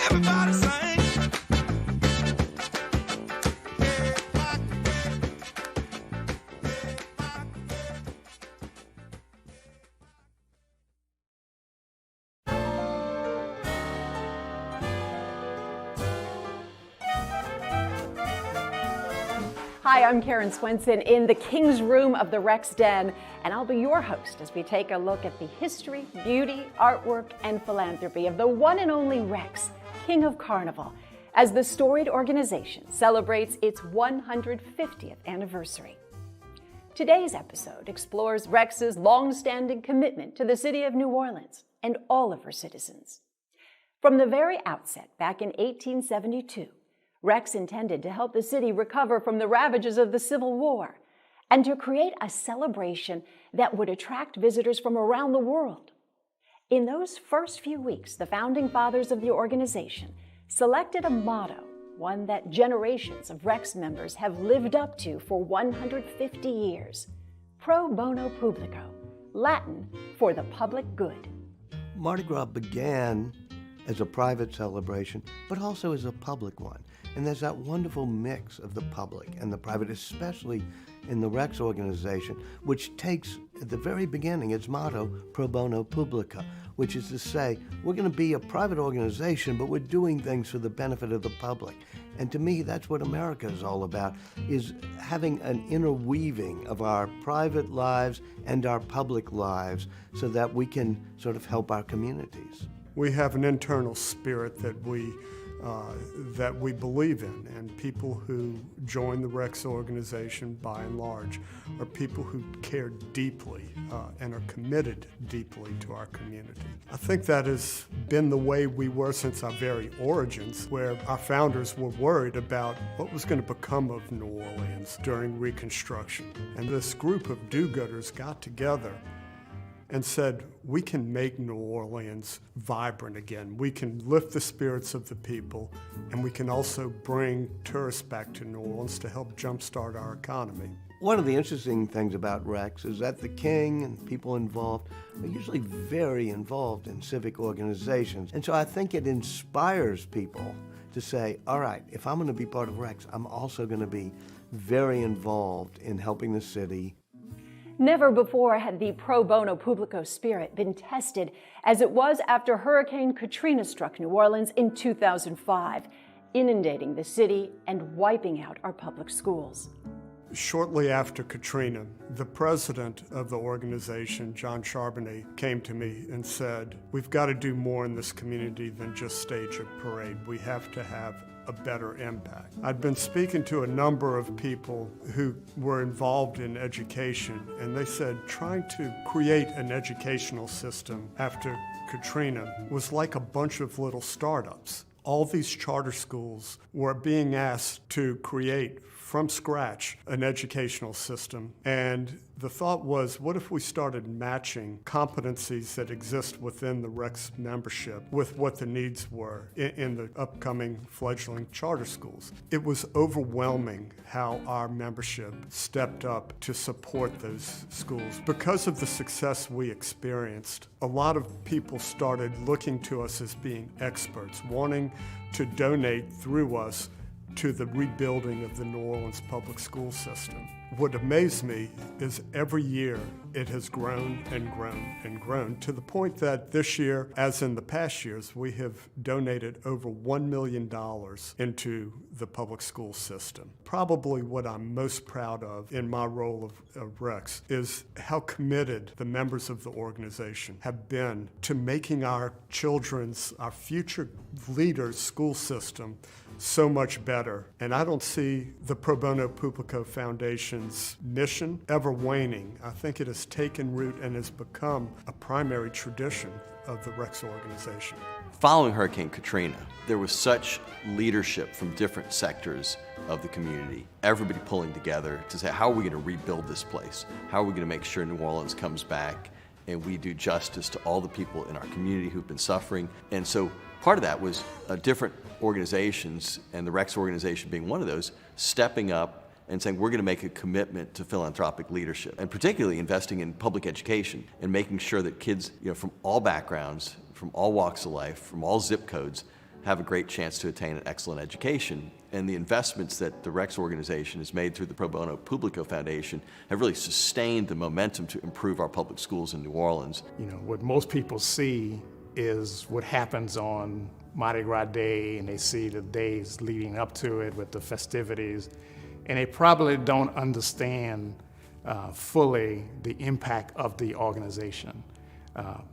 Everybody sing. Hi, I'm Karen Swenson in the King's Room of the Rex Den, and I'll be your host as we take a look at the history, beauty, artwork, and philanthropy of the one and only Rex, King of Carnival, as the storied organization celebrates its 150th anniversary. Today's episode explores Rex's long-standing commitment to the city of New Orleans and all of her citizens. From the very outset, back in 1872, Rex intended to help the city recover from the ravages of the Civil War and to create a celebration that would attract visitors from around the world. In those first few weeks, the founding fathers of the organization selected a motto, one that generations of Rex members have lived up to for 150 years: Pro Bono Publico, Latin for the public good. Mardi Gras began as a private celebration, but also as a public one. And there's that wonderful mix of the public and the private, especially in the Rex organization, which takes, at the very beginning, its motto, Pro Bono Publico, which is to say, we're going to be a private organization, but we're doing things for the benefit of the public. And to me, that's what America is all about, is having an interweaving of our private lives and our public lives so that we can sort of help our communities. We have an internal spirit that we believe in, and people who join the Rex organization, by and large, are people who care deeply and are committed deeply to our community. I think that has been the way we were since our very origins, where our founders were worried about what was going to become of New Orleans during Reconstruction. And this group of do-gooders got together and said, we can make New Orleans vibrant again. We can lift the spirits of the people, and we can also bring tourists back to New Orleans to help jumpstart our economy. One of the interesting things about Rex is that the king and people involved are usually very involved in civic organizations. And so I think it inspires people to say, all right, if I'm going to be part of Rex, I'm also going to be very involved in helping the city. Never before had the pro bono publico spirit been tested as it was after Hurricane Katrina struck New Orleans in 2005, inundating the city and wiping out our public schools. Shortly after Katrina, the president of the organization, John Charbonnet, came to me and said, we've got to do more in this community than just stage a parade. We have to have a better impact. I'd been speaking to a number of people who were involved in education, and they said trying to create an educational system after Katrina was like a bunch of little startups. All these charter schools were being asked to create from scratch an educational system. And the thought was, what if we started matching competencies that exist within the Rex membership with what the needs were in the upcoming fledgling charter schools? It was overwhelming how our membership stepped up to support those schools. Because of the success we experienced, a lot of people started looking to us as being experts, wanting to donate through us to the rebuilding of the New Orleans public school system. What amazed me is every year it has grown and grown and grown to the point that this year, as in the past years, we have donated over $1 million into the public school system. Probably what I'm most proud of in my role of Rex is how committed the members of the organization have been to making our children's, our future leaders' school system so much better. And I don't see the Pro Bono Publico Foundation's mission ever waning. I think it has taken root and has become a primary tradition of the Rex organization. Following Hurricane Katrina, there was such leadership from different sectors of the community, everybody pulling together to say, how are we going to rebuild this place? How are we going to make sure New Orleans comes back and we do justice to all the people in our community who've been suffering? And so part of that was different organizations, and the Rex organization being one of those, stepping up and saying we're going to make a commitment to philanthropic leadership, and particularly investing in public education and making sure that kids, from all backgrounds, from all walks of life, from all zip codes, have a great chance to attain an excellent education. And the investments that the Rex organization has made through the Pro Bono Publico Foundation have really sustained the momentum to improve our public schools in New Orleans. You know, what most people see is what happens on Mardi Gras Day, and they see the days leading up to it with the festivities, and they probably don't understand fully the impact of the organization.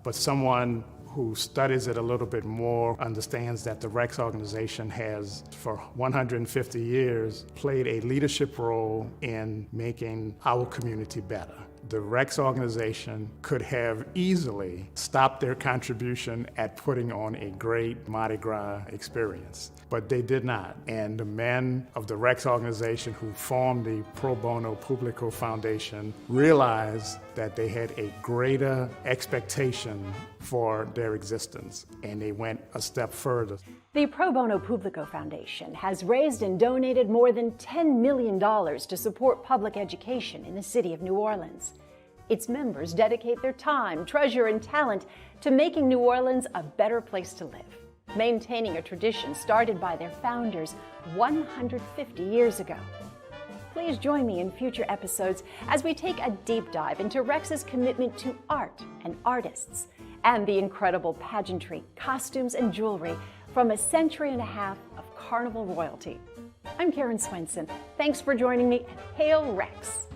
But someone who studies it a little bit more understands that the Rex organization has, for 150 years, played a leadership role in making our community better. The Rex organization could have easily stopped their contribution at putting on a great Mardi Gras experience, but they did not. And the men of the Rex organization who formed the Pro Bono Publico Foundation realized that they had a greater expectation for their existence, and they went a step further. The Pro Bono Publico Foundation has raised and donated more than $10 million to support public education in the city of New Orleans. Its members dedicate their time, treasure, and talent to making New Orleans a better place to live, maintaining a tradition started by their founders 150 years ago. Please join me in future episodes as we take a deep dive into Rex's commitment to art and artists, and the incredible pageantry, costumes, and jewelry from a century and a half of carnival royalty. I'm Karen Swenson. Thanks for joining me, and Hail Rex!